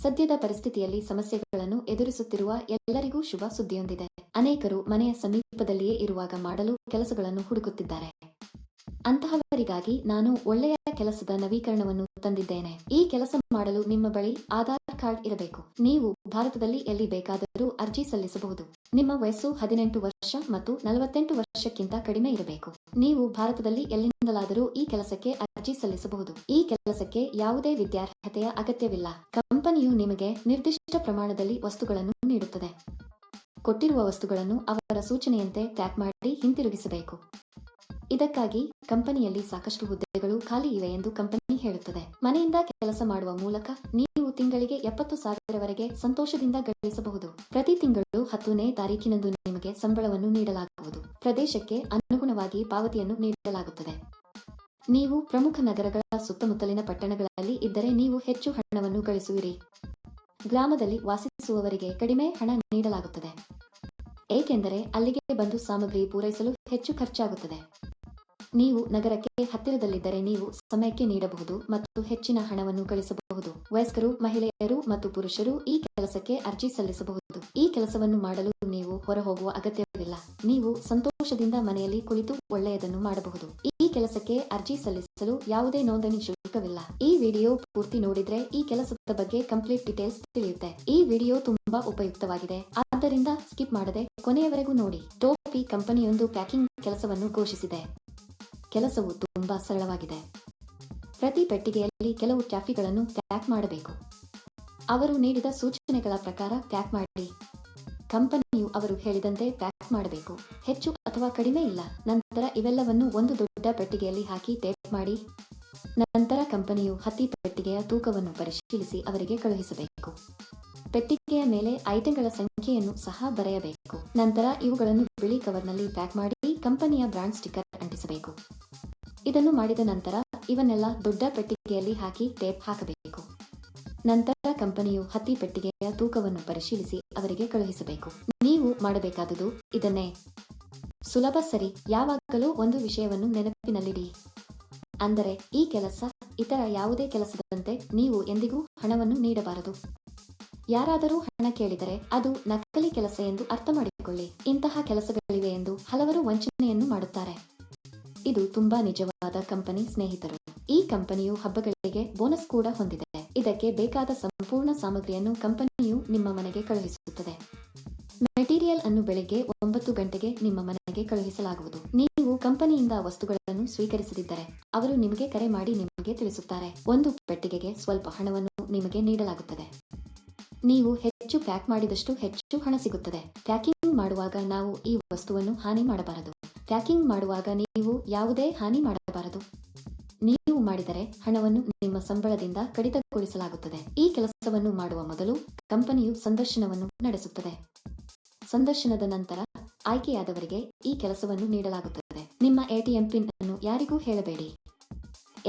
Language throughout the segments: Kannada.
ಸದ್ಯದ ಪರಿಸ್ಥಿತಿಯಲ್ಲಿ ಸಮಸ್ಯೆಗಳನ್ನು ಎದುರಿಸುತ್ತಿರುವ ಎಲ್ಲರಿಗೂ ಶುಭ ಸುದ್ದಿಯೊಂದಿದೆ. ಅನೇಕರು ಮನೆಯ ಸಮೀಪದಲ್ಲಿಯೇ ಇರುವಾಗ ಮಾಡಲು ಕೆಲಸಗಳನ್ನು ಹುಡುಕುತ್ತಿದ್ದಾರೆ. ಅಂತಹವರಿಗಾಗಿ ನಾನು ಒಳ್ಳೆಯ ಕೆಲಸದ ನವೀಕರಣವನ್ನು ತಂದಿದ್ದೇನೆ. ಈ ಕೆಲಸ ಮಾಡಲು ನಿಮ್ಮ ಬಳಿ ಆಧಾರ್ ಕಾರ್ಡ್ ಇರಬೇಕು. ನೀವು ಭಾರತದಲ್ಲಿ ಎಲ್ಲಿ ಬೇಕಾದರೂ ಅರ್ಜಿ ಸಲ್ಲಿಸಬಹುದು. ನಿಮ್ಮ ವಯಸ್ಸು 18 ವರ್ಷ ಮತ್ತು 48 ವರ್ಷಕ್ಕಿಂತ ಕಡಿಮೆ ಇರಬೇಕು. ನೀವು ಭಾರತದಲ್ಲಿ ಎಲ್ಲಿಂದಲಾದರೂ ಈ ಕೆಲಸಕ್ಕೆ ಅರ್ಜಿ ಸಲ್ಲಿಸಬಹುದು. ಈ ಕೆಲಸಕ್ಕೆ ಯಾವುದೇ ವಿದ್ಯಾರ್ಹತೆಯ ಅಗತ್ಯವಿಲ್ಲ. ಕಂಪನಿಯು ನಿಮಗೆ ನಿರ್ದಿಷ್ಟ ಪ್ರಮಾಣದಲ್ಲಿ ವಸ್ತುಗಳನ್ನು ನೀಡುತ್ತದೆ. ಕೊಟ್ಟಿರುವ ವಸ್ತುಗಳನ್ನು ಅವರ ಸೂಚನೆಯಂತೆ ಪ್ಯಾಕ್ ಮಾಡಿ ಹಿಂತಿರುಗಿಸಬೇಕು. ಇದಕ್ಕಾಗಿ ಕಂಪನಿಯಲ್ಲಿ ಸಾಕಷ್ಟು ಹುದ್ದೆಗಳು ಖಾಲಿ ಇವೆ ಎಂದು ಕಂಪನಿ ಹೇಳುತ್ತದೆ. ಮನೆಯಿಂದ ಕೆಲಸ ಮಾಡುವ ಮೂಲಕ ನೀವು ತಿಂಗಳಿಗೆ 70,000ವರೆಗೆ ಸಂತೋಷದಿಂದ ಗಳಿಸಬಹುದು. ಪ್ರತಿ ತಿಂಗಳು 10ನೇ ತಾರೀಕಿನಂದು ನಿಮಗೆ ಸಂಬಳವನ್ನು ನೀಡಲಾಗುವುದು. ಪ್ರದೇಶಕ್ಕೆ ಅನುಗುಣವಾಗಿ ಪಾವತಿಯನ್ನು ನೀಡಲಾಗುತ್ತದೆ. ನೀವು ಪ್ರಮುಖ ನಗರಗಳ ಸುತ್ತಮುತ್ತಲಿನ ಪಟ್ಟಣಗಳಲ್ಲಿ ಇದ್ದರೆ ನೀವು ಹೆಚ್ಚು ಹಣವನ್ನು ಗಳಿಸುವಿರಿ. ಗ್ರಾಮದಲ್ಲಿ ವಾಸಿಸುವವರಿಗೆ ಕಡಿಮೆ ಹಣ ನೀಡಲಾಗುತ್ತದೆ, ಏಕೆಂದರೆ ಅಲ್ಲಿಗೆ ಬಂದು ಸಾಮಗ್ರಿ ಪೂರೈಸಲು ಹೆಚ್ಚು ಖರ್ಚಾಗುತ್ತದೆ. ನೀವು ನಗರಕ್ಕೆ ಹತ್ತಿರದಲ್ಲಿದ್ದರೆ ನೀವು ಸಮಯಕ್ಕೆ ನೀಡಬಹುದು ಮತ್ತು ಹೆಚ್ಚಿನ ಹಣವನ್ನು ಗಳಿಸಬಹುದು. ವಯಸ್ಕರು, ಮಹಿಳೆಯರು ಮತ್ತು ಪುರುಷರು ಈ ಕೆಲಸಕ್ಕೆ ಅರ್ಜಿ ಸಲ್ಲಿಸಬಹುದು. ಈ ಕೆಲಸವನ್ನು ಮಾಡಲು ನೀವು ಹೊರಹೋಗುವ ಅಗತ್ಯವಿಲ್ಲ. ನೀವು ಸಂತೋಷದಿಂದ ಮನೆಯಲ್ಲಿ ಕುಳಿತು ಒಳ್ಳೆಯದನ್ನು ಮಾಡಬಹುದು. ಈ ಕೆಲಸಕ್ಕೆ ಅರ್ಜಿ ಸಲ್ಲಿಸಲು ಯಾವುದೇ ನೋಂದಣಿ ಶುಲ್ಕವಿಲ್ಲ. ಈ ವಿಡಿಯೋ ಪೂರ್ತಿ ನೋಡಿದ್ರೆ ಈ ಕೆಲಸದ ಬಗ್ಗೆ ಕಂಪ್ಲೀಟ್ ಡೀಟೇಲ್ಸ್ ತಿಳಿಯುತ್ತೆ. ಈ ವಿಡಿಯೋ ತುಂಬಾ ಉಪಯುಕ್ತವಾಗಿದೆ, ಆದ್ದರಿಂದ ಸ್ಕಿಪ್ ಮಾಡದೆ ಕೊನೆಯವರೆಗೂ ನೋಡಿ. ಟೋಪಿ ಕಂಪನಿಯೊಂದು ಪ್ಯಾಕಿಂಗ್ ಕೆಲಸವನ್ನು ಘೋಷಿಸಿದೆ. ಕೆಲಸವು ತುಂಬಾ ಸರಳವಾಗಿದೆ. ಪ್ರತಿ ಪೆಟ್ಟಿಗೆಯಲ್ಲಿ ಕೆಲವು ಟ್ಯಾಫಿಗಳನ್ನು ಪ್ಯಾಕ್ ಮಾಡಬೇಕು. ಅವರು ನೀಡಿದ ಸೂಚನೆಗಳ ಪ್ರಕಾರ ಪ್ಯಾಕ್ ಮಾಡಿ. ಕಂಪನಿಯು ಅವರು ಹೇಳಿದಂತೆ ಪ್ಯಾಕ್ ಮಾಡಬೇಕು. ಹೆಚ್ಚು ಅಥವಾ ಕಡಿಮೆ ಇಲ್ಲ. ನಂತರ ಇವೆಲ್ಲವನ್ನು ಒಂದು ದೊಡ್ಡ ಪೆಟ್ಟಿಗೆಯಲ್ಲಿ ಹಾಕಿ ಟೇಪ್ ಮಾಡಿ. ನಂತರ ಕಂಪನಿಯು ಹತ್ತಿ ಪೆಟ್ಟಿಗೆಯ ತೂಕವನ್ನು ಪರಿಶೀಲಿಸಿ ಅವರಿಗೆ ಕಳುಹಿಸಬೇಕು. ಪೆಟ್ಟಿಗೆಯ ಮೇಲೆ ಐಟಂಗಳ ಸಂಖ್ಯೆಯನ್ನು ಸಹ ಬರೆಯಬೇಕು. ನಂತರ ಇವುಗಳನ್ನು ಬಿಳಿ ಕವರ್ನಲ್ಲಿ ಪ್ಯಾಕ್ ಮಾಡಿ ಕಂಪನಿಯ ಬ್ರಾಂಡ್ ಸ್ಟಿಕ್ಕರ್ ಅಂಟಿಸಬೇಕು. ಇದನ್ನು ಮಾಡಿದ ನಂತರ ಇವನ್ನೆಲ್ಲ ದೊಡ್ಡ ಪೆಟ್ಟಿಗೆಯಲ್ಲಿ ಹಾಕಿ ಟೇಪ್ ಹಾಕಬೇಕು. ನಂತರ ಕಂಪನಿಯು ಹತ್ತಿ ಪೆಟ್ಟಿಗೆಯ ತೂಕವನ್ನು ಪರಿಶೀಲಿಸಿ ಅವರಿಗೆ ಕಳುಹಿಸಬೇಕು. ನೀವು ಮಾಡಬೇಕಾದುದು ಇದನ್ನೇ. ಸುಲಭ, ಸರಿ? ಯಾವಾಗಲೂ ಒಂದು ವಿಷಯವನ್ನು ನೆನಪಿನಲ್ಲಿಡಿ. ಅಂದರೆ ಈ ಕೆಲಸ ಇತರ ಯಾವುದೇ ಕೆಲಸದಂತೆ ನೀವು ಎಂದಿಗೂ ಹಣವನ್ನು ನೀಡಬಾರದು. ಯಾರಾದರೂ ಹಣ ಕೇಳಿದರೆ ಅದು ನಕಲಿ ಕೆಲಸ ಎಂದು ಅರ್ಥ ಮಾಡಿಕೊಳ್ಳಿ. ಇಂತಹ ಕೆಲಸಗಳಿವೆ ಎಂದು ಹಲವರು ವಂಚನೆಯನ್ನು ಮಾಡುತ್ತಾರೆ. ಇದು ತುಂಬಾ ನಿಜವಾದ ಕಂಪನಿ, ಸ್ನೇಹಿತರು. ಈ ಕಂಪನಿಯು ಹಬ್ಬಗಳಿಗೆ ಬೋನಸ್ ಕೂಡ ಹೊಂದಿದೆ. ಇದಕ್ಕೆ ಬೇಕಾದ ಸಂಪೂರ್ಣ ಸಾಮಗ್ರಿಯನ್ನು ಕಂಪನಿಯು ನಿಮ್ಮ ಮನೆಗೆ ಕಳುಹಿಸುತ್ತದೆ. ಮೆಟೀರಿಯಲ್ ಅನ್ನು ಬೆಳಿಗ್ಗೆ 9 ಗಂಟೆಗೆ ನಿಮ್ಮ ಮನೆಗೆ ಕಳುಹಿಸಲಾಗುವುದು. ನೀವು ಕಂಪನಿಯಿಂದ ವಸ್ತುಗಳನ್ನು ಸ್ವೀಕರಿಸದಿದ್ದರೆ ಅವರು ನಿಮಗೆ ಕರೆ ಮಾಡಿ ನಿಮಗೆ ತಿಳಿಸುತ್ತಾರೆ. ಒಂದು ಪೆಟ್ಟಿಗೆಗೆ ಸ್ವಲ್ಪ ಹಣವನ್ನು ನಿಮಗೆ ನೀಡಲಾಗುತ್ತದೆ. ನೀವು ಹೆಚ್ಚು ಪ್ಯಾಕ್ ಮಾಡಿದಷ್ಟು ಹೆಚ್ಚು ಹಣ ಸಿಗುತ್ತದೆ. ಪ್ಯಾಕಿಂಗ್ ಮಾಡುವಾಗ ನಾವು ಈ ವಸ್ತುವನ್ನು ಹಾನಿ ಮಾಡಬಾರದು. ಪ್ಯಾಕಿಂಗ್ ಮಾಡುವಾಗ ನೀವು ಯಾವುದೇ ಹಾನಿ ಮಾಡಬಾರದು. ನೀವು ಮಾಡಿದರೆ ಹಣವನ್ನು ನಿಮ್ಮ ಸಂಬಳದಿಂದ ಕಡಿತಗೊಳಿಸಲಾಗುತ್ತದೆ. ಈ ಕೆಲಸವನ್ನು ಮಾಡುವ ಮೊದಲು ಕಂಪನಿಯು ಸಂದರ್ಶನವನ್ನು ನಡೆಸುತ್ತದೆ. ಸಂದರ್ಶನದ ನಂತರ ಆಯ್ಕೆಯಾದವರಿಗೆ ಈ ಕೆಲಸವನ್ನು ನೀಡಲಾಗುತ್ತದೆ. ನಿಮ್ಮ ಎಟಿಎಂ ಪಿನ್ ಅನ್ನು ಯಾರಿಗೂ ಹೇಳಬೇಡಿ,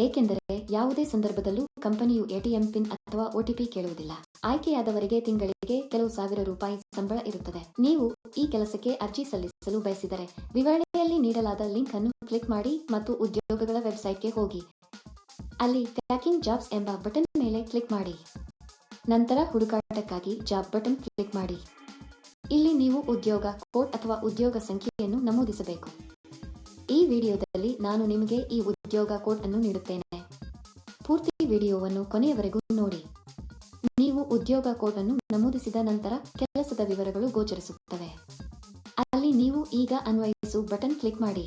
ಏಕೆಂದರೆ ಯಾವುದೇ ಸಂದರ್ಭದಲ್ಲೂ ಕಂಪನಿಯು ಎಟಿಎಂ ಪಿನ್ ಅಥವಾ ಒಟಿಪಿ ಕೇಳುವುದಿಲ್ಲ. ಆಯ್ಕೆಯಾದವರಿಗೆ ತಿಂಗಳಿಗೆ ಕೆಲವು ₹1,000 ಸಂಬಳ ಇರುತ್ತದೆ. ನೀವು ಈ ಕೆಲಸಕ್ಕೆ ಅರ್ಜಿ ಸಲ್ಲಿಸಲು ಬಯಸಿದರೆ ವಿವರಣೆಯಲ್ಲಿ ನೀಡಲಾದ ಲಿಂಕ್ ಅನ್ನು ಕ್ಲಿಕ್ ಮಾಡಿ ಮತ್ತು ಉದ್ಯೋಗಗಳ ವೆಬ್ಸೈಟ್ಗೆ ಹೋಗಿ. ಅಲ್ಲಿ ಪ್ಯಾಕಿಂಗ್ ಜಾಬ್ಸ್ ಎಂಬ ಬಟನ್ ಮೇಲೆ ಕ್ಲಿಕ್ ಮಾಡಿ. ನಂತರ ಹುಡುಕಾಟಕ್ಕಾಗಿ ಜಾಬ್ ಬಟನ್ ಕ್ಲಿಕ್ ಮಾಡಿ. ಇಲ್ಲಿ ನೀವು ಉದ್ಯೋಗ ಕೋಡ್ ಅಥವಾ ಉದ್ಯೋಗ ಸಂಖ್ಯೆಯನ್ನು ನಮೂದಿಸಬೇಕು. ಈ ವಿಡಿಯೋದಲ್ಲಿ ನಾನು ನಿಮಗೆ ಈ ಉದ್ಯೋಗ ಕೋಡ್ ಅನ್ನು ನೀಡುತ್ತೇನೆ. ಪೂರ್ತಿ ವಿಡಿಯೋವನ್ನು ಕೊನೆಯವರೆಗೂ ನೋಡಿ. ನೀವು ಉದ್ಯೋಗ ಕೋಡ್ ಅನ್ನು ನಮೂದಿಸಿದ ನಂತರ ಕೆಲಸದ ವಿವರಗಳು ಗೋಚರಿಸುತ್ತವೆ. ಅಲ್ಲಿ ನೀವು ಈಗ ಅನ್ವಯಿಸು ಬಟನ್ ಕ್ಲಿಕ್ ಮಾಡಿ.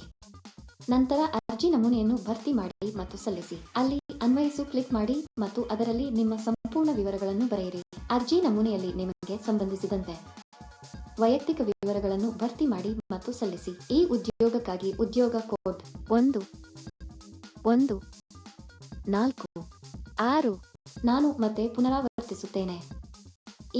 ನಂತರ ಅರ್ಜಿ ನಮೂನೆಯನ್ನು ಭರ್ತಿ ಮಾಡಿ ಮತ್ತು ಸಲ್ಲಿಸಿ. ಅಲ್ಲಿ ಅನ್ವಯಿಸು ಕ್ಲಿಕ್ ಮಾಡಿ ಮತ್ತು ಅದರಲ್ಲಿ ನಿಮ್ಮ ಸಂಪೂರ್ಣ ವಿವರಗಳನ್ನು ಬರೆಯಿರಿ. ಅರ್ಜಿ ನಮೂನೆಯಲ್ಲಿ ನಿಮಗೆ ಸಂಬಂಧಿಸಿದಂತೆ ವೈಯಕ್ತಿಕ ವಿವರಗಳನ್ನು ಭರ್ತಿ ಮಾಡಿ ಮತ್ತು ಸಲ್ಲಿಸಿ. ಈ ಉದ್ಯೋಗಕ್ಕಾಗಿ ಉದ್ಯೋಗ ಕೋಡ್ 1146. ನಾನು ಮತ್ತೆ ಪುನರಾವರ್ತಿಸುತ್ತೇನೆ.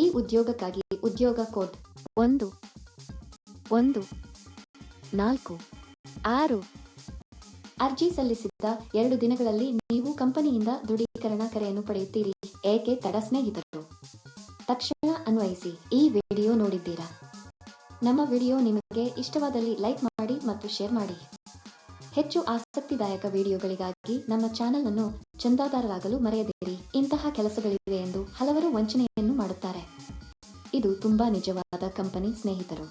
ಈ ಉದ್ಯೋಗಕ್ಕಾಗಿ ಉದ್ಯೋಗ ಕೋಡ್ 1146. ಅರ್ಜಿ ಸಲ್ಲಿಸಿದ 2 ದಿನಗಳಲ್ಲಿ ನೀವು ಕಂಪನಿಯಿಂದ ದೃಢೀಕರಣ ಕರೆಯನ್ನು ಪಡೆಯುತ್ತೀರಿ. ಏಕೆ ತಡ, ಸ್ನೇಹಿತರು? ತಕ್ಷಣ ಅನ್ವಯಿಸಿ. ಈ ವಿಡಿಯೋ ನೋಡಿದ್ದೀರಾ? ನಮ್ಮ ವಿಡಿಯೋ ನಿಮಗೆ ಇಷ್ಟವಾದಲ್ಲಿ ಲೈಕ್ ಮಾಡಿ ಮತ್ತು ಶೇರ್ ಮಾಡಿ. ಹೆಚ್ಚು ಆಸಕ್ತಿದಾಯಕ ವಿಡಿಯೋಗಳಿಗಾಗಿ ನಮ್ಮ ಚಾನೆಲ್ ಅನ್ನು ಚಂದಾದಾರರಾಗಲು ಮರೆಯದಿರಿ. ಇಂತಹ ಕೆಲಸಗಳಿವೆ ಎಂದು ಹಲವರು ವಂಚನೆಯನ್ನು ಮಾಡುತ್ತಾರೆ. ಇದು ತುಂಬಾ ನಿಜವಾದ ಕಂಪನಿ ಸ್ನೇಹಿತರು.